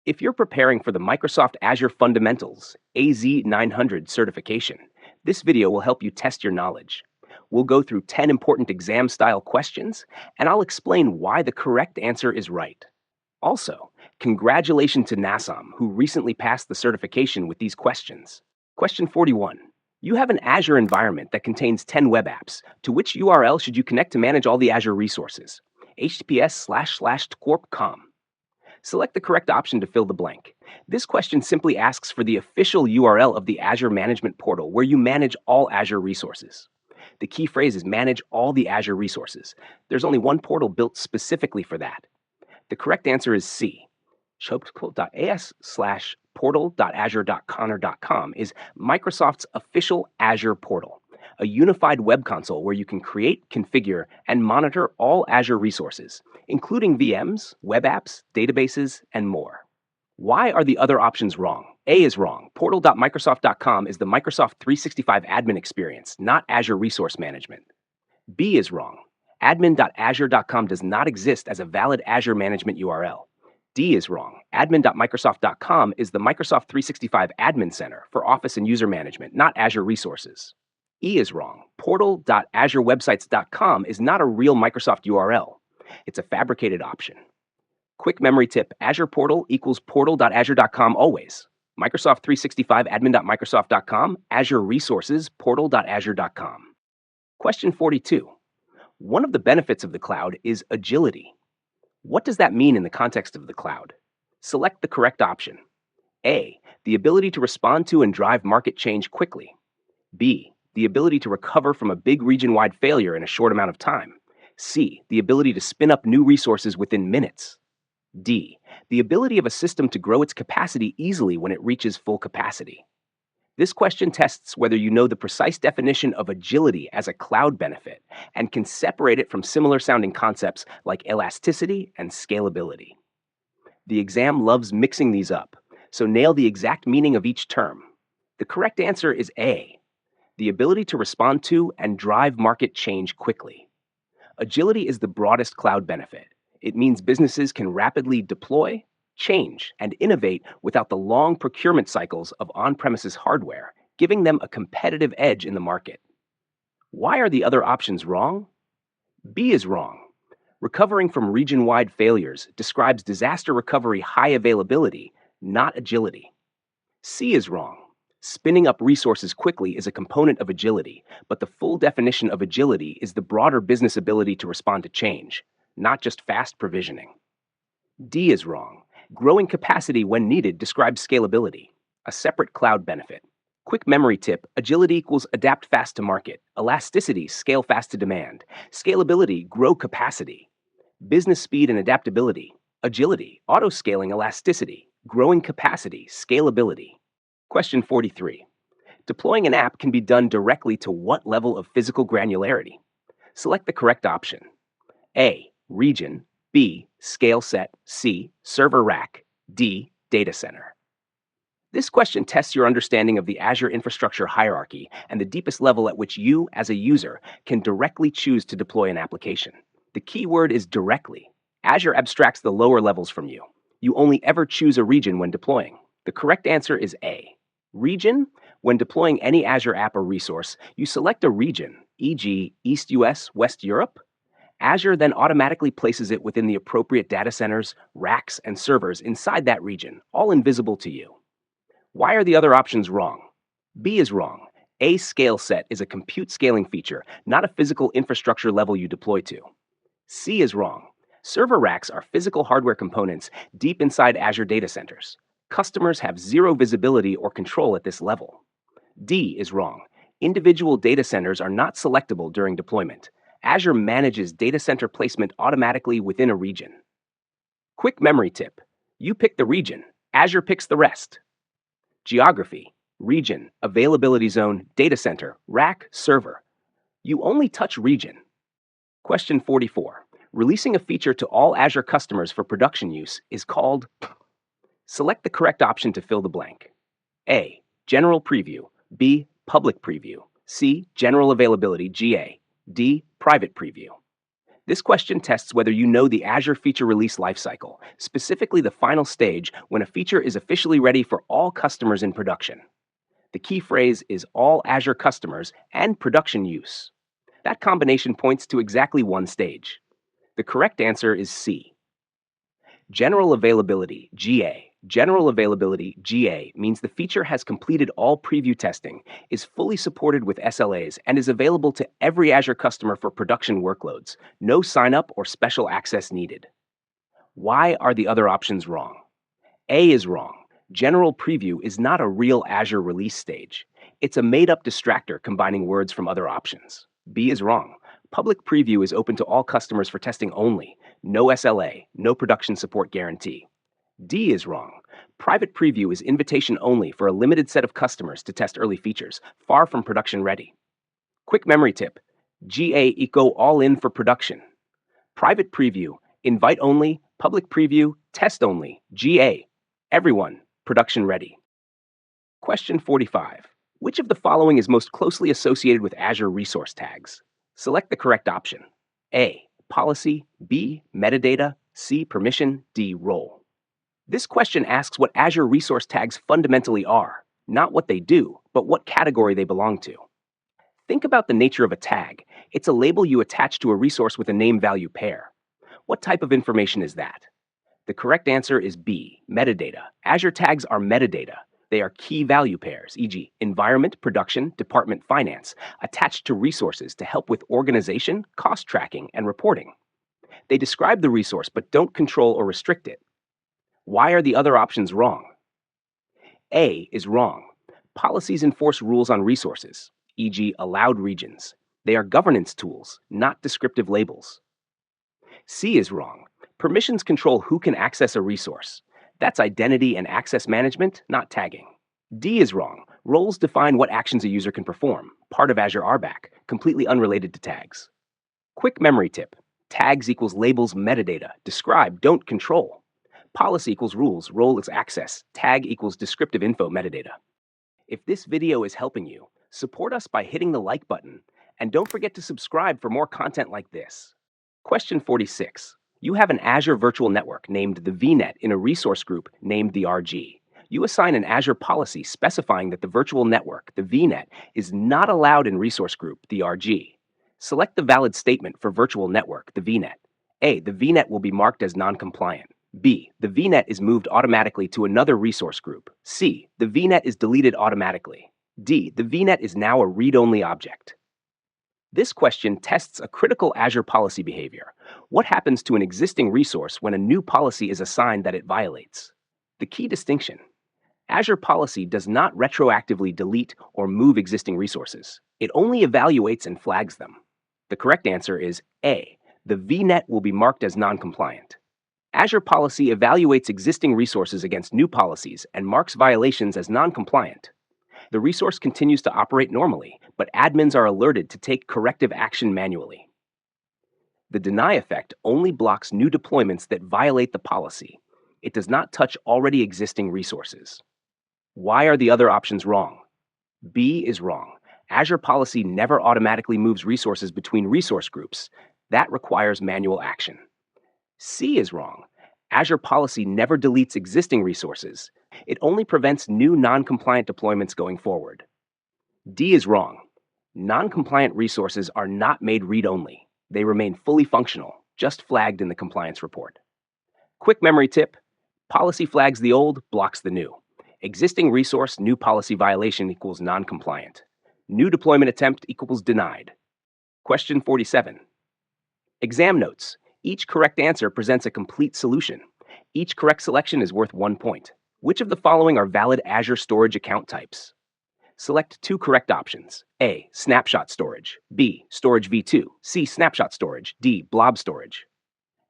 If you're preparing for the Microsoft Azure Fundamentals AZ-900 certification, this video will help you test your knowledge. We'll go through 10 important exam-style questions, and I'll explain why the correct answer is right. Also, congratulations to Nassam, who recently passed the certification with these questions. Question 41. You have an Azure environment that contains 10 web apps. To which URL should you connect to manage all the Azure resources? https://tcorp.com. Select the correct option to fill the blank. This question simply asks for the official URL of the Azure Management Portal where you manage all Azure resources. The key phrase is manage all the Azure resources. There's only one portal built specifically for that. The correct answer is C. shopspool.as/portal.azure.conner.com is Microsoft's official Azure portal, a unified web console where you can create, configure, and monitor all Azure resources, including VMs, web apps, databases, and more. Why are the other options wrong? A is wrong. Portal.microsoft.com is the Microsoft 365 admin experience, not Azure Resource Management. B is wrong. Admin.azure.com does not exist as a valid Azure management URL. D is wrong. Admin.microsoft.com is the Microsoft 365 Admin Center for Office and User Management, not Azure Resources. E is wrong. Portal.azurewebsites.com is not a real Microsoft URL. It's a fabricated option. Quick memory tip: Azure Portal equals portal.azure.com always. Microsoft 365 admin.microsoft.com, Azure Resources, portal.azure.com. Question 42. One of the benefits of the cloud is agility. What does that mean in the context of the cloud? Select the correct option. A, the ability to respond to and drive market change quickly. B, the ability to recover from a big region-wide failure in a short amount of time. C, the ability to spin up new resources within minutes. D, the ability of a system to grow its capacity easily when it reaches full capacity. This question tests whether you know the precise definition of agility as a cloud benefit and can separate it from similar-sounding concepts like elasticity and scalability. The exam loves mixing these up, so nail the exact meaning of each term. The correct answer is A, the ability to respond to and drive market change quickly. Agility is the broadest cloud benefit. It means businesses can rapidly deploy, change, and innovate without the long procurement cycles of on-premises hardware, giving them a competitive edge in the market. Why are the other options wrong? B is wrong. Recovering from region-wide failures describes disaster recovery high availability, not agility. C is wrong. Spinning up resources quickly is a component of agility, but the full definition of agility is the broader business ability to respond to change, not just fast provisioning. D is wrong. Growing capacity when needed describes scalability, a separate cloud benefit. Quick memory tip: agility equals adapt fast to market. Elasticity, scale fast to demand. Scalability, grow capacity. Business speed and adaptability. Agility, auto-scaling elasticity. Growing capacity, scalability. Question 43. Deploying an app can be done directly to what level of physical granularity? Select the correct option. A, region. B, scale set. C, server rack. D, data center. This question tests your understanding of the Azure infrastructure hierarchy and the deepest level at which you, as a user, can directly choose to deploy an application. The key word is directly. Azure abstracts the lower levels from you. You only ever choose a region when deploying. The correct answer is A. Region. When deploying any Azure app or resource, you select a region, e.g., East US, West Europe. Azure then automatically places it within the appropriate data centers, racks, and servers inside that region, all invisible to you. Why are the other options wrong? B is wrong. A scale set is a compute scaling feature, not a physical infrastructure level you deploy to. C is wrong. Server racks are physical hardware components deep inside Azure data centers. Customers have zero visibility or control at this level. D is wrong. Individual data centers are not selectable during deployment. Azure manages data center placement automatically within a region. Quick memory tip: you pick the region, Azure picks the rest. Geography, region, availability zone, data center, rack, server. You only touch region. Question 44. Releasing a feature to all Azure customers for production use is called... Select the correct option to fill the blank. A, general preview. B, public preview. C, general availability, GA. D, private preview. This question tests whether you know the Azure feature release lifecycle, specifically the final stage when a feature is officially ready for all customers in production. The key phrase is all Azure customers and production use. That combination points to exactly one stage. The correct answer is C. General availability, GA. General availability, GA, means the feature has completed all preview testing, is fully supported with SLAs, and is available to every Azure customer for production workloads. No sign-up or special access needed. Why are the other options wrong? A is wrong. General preview is not a real Azure release stage. It's a made-up distractor combining words from other options. B is wrong. Public preview is open to all customers for testing only. No SLA, no production support guarantee. D is wrong. Private preview is invitation only for a limited set of customers to test early features, far from production ready. Quick memory tip: GA equal all in for production. Private preview, invite only, public preview, test only, GA, everyone, production ready. Question 45. Which of the following is most closely associated with Azure resource tags? Select the correct option. A, policy, B, metadata, C, permission, D, role. This question asks what Azure resource tags fundamentally are, not what they do, but what category they belong to. Think about the nature of a tag. It's a label you attach to a resource with a name-value pair. What type of information is that? The correct answer is B, metadata. Azure tags are metadata. They are key value pairs, e.g., environment, production, department, finance, attached to resources to help with organization, cost tracking, and reporting. They describe the resource but don't control or restrict it. Why are the other options wrong? A is wrong. Policies enforce rules on resources, e.g., allowed regions. They are governance tools, not descriptive labels. C is wrong. Permissions control who can access a resource. That's identity and access management, not tagging. D is wrong. Roles define what actions a user can perform, part of Azure RBAC, completely unrelated to tags. Quick memory tip: tags equals labels metadata, describe, don't control. Policy equals rules, role is access, tag equals descriptive info metadata. If this video is helping you, support us by hitting the like button, and don't forget to subscribe for more content like this. Question 46. You have an Azure virtual network named the VNet in a resource group named the RG. You assign an Azure policy specifying that the virtual network, the VNet, is not allowed in resource group, the RG. Select the valid statement for virtual network, the VNet. A, the VNet will be marked as non-compliant. B, the VNet is moved automatically to another resource group. C, the VNet is deleted automatically. D, the VNet is now a read-only object. This question tests a critical Azure policy behavior. What happens to an existing resource when a new policy is assigned that it violates? The key distinction: Azure policy does not retroactively delete or move existing resources. It only evaluates and flags them. The correct answer is A, the VNet will be marked as non-compliant. Azure policy evaluates existing resources against new policies and marks violations as non-compliant. The resource continues to operate normally, but admins are alerted to take corrective action manually. The deny effect only blocks new deployments that violate the policy. It does not touch already existing resources. Why are the other options wrong? B is wrong. Azure policy never automatically moves resources between resource groups. That requires manual action. C is wrong. Azure policy never deletes existing resources. It only prevents new non-compliant deployments going forward. D is wrong. Non-compliant resources are not made read-only. They remain fully functional, just flagged in the compliance report. Quick memory tip: policy flags the old, blocks the new. Existing resource, new policy violation equals non-compliant. New deployment attempt equals denied. Question 47. Exam notes. Each correct answer presents a complete solution. Each correct selection is worth 1 point. Which of the following are valid Azure storage account types? Select two correct options. A, snapshot storage. B, storage v2. C, snapshot storage. D, blob storage.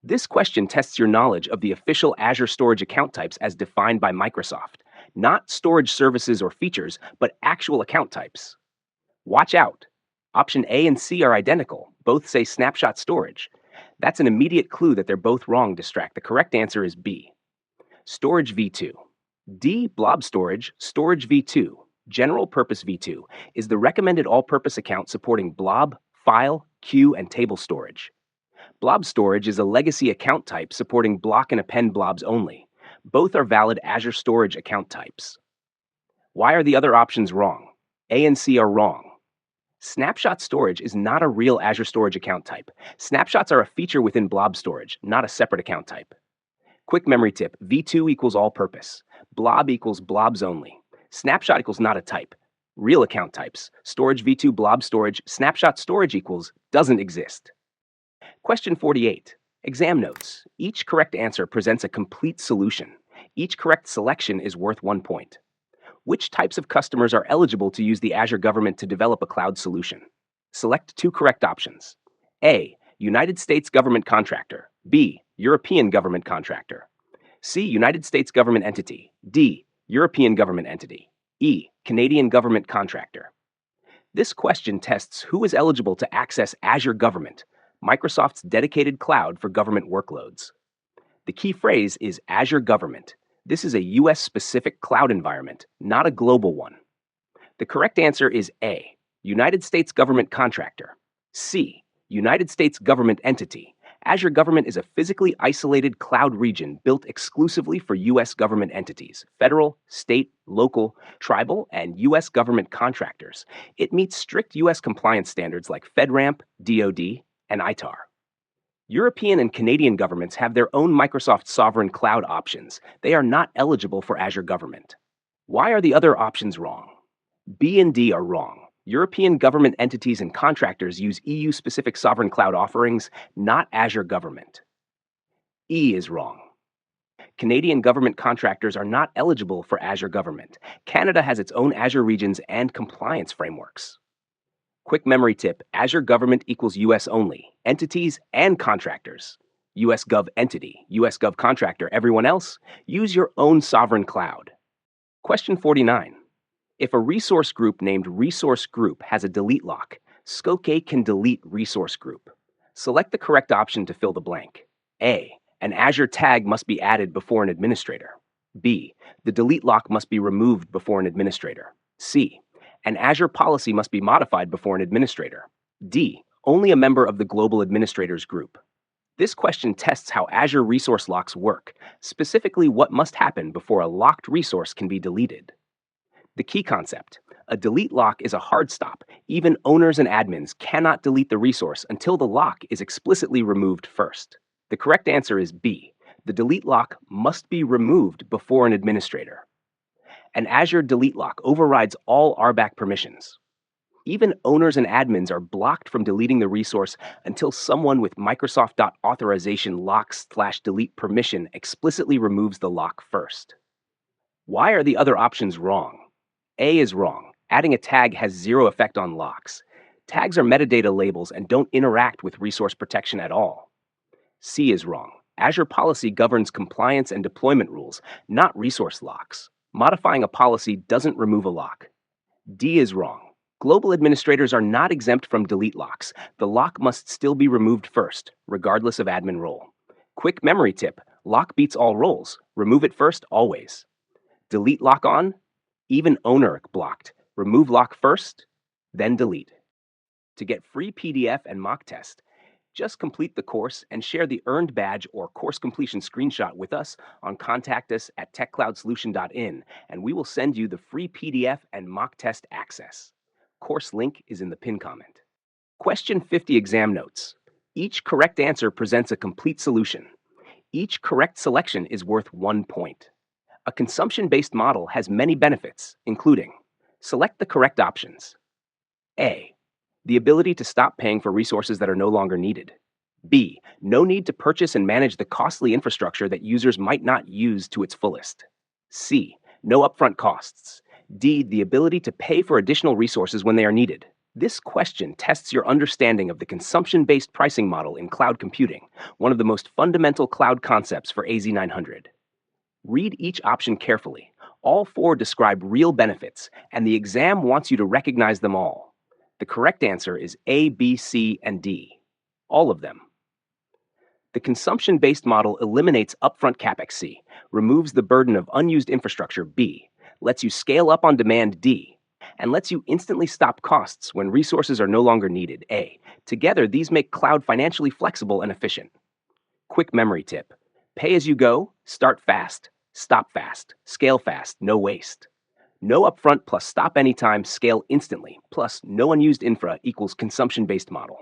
This question tests your knowledge of the official Azure storage account types as defined by Microsoft. Not storage services or features, but actual account types. Watch out. Option A and C are identical. Both say snapshot storage. That's an immediate clue that they're both wrong, Distract. The correct answer is B, storage v2. D, blob storage, storage v2, general purpose v2, is the recommended all-purpose account supporting blob, file, queue, and table storage. Blob storage is a legacy account type supporting block and append blobs only. Both are valid Azure storage account types. Why are the other options wrong? A and C are wrong. Snapshot storage is not a real Azure storage account type. Snapshots are a feature within blob storage, not a separate account type. Quick memory tip, V2 equals all purpose. Blob equals blobs only. Snapshot equals not a type. Real account types, storage V2 blob storage, snapshot storage equals doesn't exist. Question 48. Exam notes. Each correct answer presents a complete solution. Each correct selection is worth 1 point. Which types of customers are eligible to use the Azure government to develop a cloud solution? Select 2 correct options. A. United States government contractor. B. European government contractor. C. United States government entity. D. European government entity. E. Canadian government contractor. This question tests who is eligible to access Azure Government, Microsoft's dedicated cloud for government workloads. The key phrase is Azure Government. This is a US-specific cloud environment, not a global one. The correct answer is A. United States government contractor. C. United States government entity. Azure Government is a physically isolated cloud region built exclusively for US government entities, federal, state, local, tribal, and US government contractors. It meets strict US compliance standards like FedRAMP, DoD, and ITAR. European and Canadian governments have their own Microsoft sovereign cloud options. They are not eligible for Azure Government. Why are the other options wrong? B and D are wrong. European government entities and contractors use EU-specific sovereign cloud offerings, not Azure Government. E is wrong. Canadian government contractors are not eligible for Azure Government. Canada has its own Azure regions and compliance frameworks. Quick memory tip, Azure Government equals US only, entities and contractors. US Gov entity, US Gov contractor, everyone else, use your own sovereign cloud. Question 49. If a resource group named Resource Group has a delete lock, SCOKE can delete Resource Group. Select the correct option to fill the blank. A. An Azure tag must be added before an administrator. B. The delete lock must be removed before an administrator. C. An Azure policy must be modified before an administrator. D. Only a member of the global administrators group. This question tests how Azure resource locks work, specifically what must happen before a locked resource can be deleted. The key concept, a delete lock is a hard stop. Even owners and admins cannot delete the resource until the lock is explicitly removed first. The correct answer is B. The delete lock must be removed before an administrator. An Azure delete lock overrides all RBAC permissions. Even owners and admins are blocked from deleting the resource until someone with Microsoft.authorization lock/delete permission explicitly removes the lock first. Why are the other options wrong? A is wrong. Adding a tag has zero effect on locks. Tags are metadata labels and don't interact with resource protection at all. C is wrong. Azure policy governs compliance and deployment rules, not resource locks. Modifying a policy doesn't remove a lock. D is wrong. Global administrators are not exempt from delete locks. The lock must still be removed first, regardless of admin role. Quick memory tip, lock beats all roles. Remove it first, always. Delete lock on, even owner blocked. Remove lock first, then delete. To get free PDF and mock test, just complete the course and share the earned badge or course completion screenshot with us on contactus@techcloudsolution.in, and we will send you the free PDF and mock test access. Course link is in the pin comment. Question 50 exam notes. Each correct answer presents a complete solution. Each correct selection is worth 1 point. A consumption-based model has many benefits, including select the correct options. A. The ability to stop paying for resources that are no longer needed. B. No need to purchase and manage the costly infrastructure that users might not use to its fullest. C. No upfront costs. D. The ability to pay for additional resources when they are needed. This question tests your understanding of the consumption-based pricing model in cloud computing, one of the most fundamental cloud concepts for AZ-900. Read each option carefully. All 4 describe real benefits, and the exam wants you to recognize them all. The correct answer is A, B, C, and D. All of them. The consumption-based model eliminates upfront CapEx C, removes the burden of unused infrastructure B, lets you scale up on demand D, and lets you instantly stop costs when resources are no longer needed. A. Together, these make cloud financially flexible and efficient. Quick memory tip: pay as you go, start fast, stop fast, scale fast, no waste. No upfront plus stop anytime, scale instantly, plus no unused infra equals consumption-based model.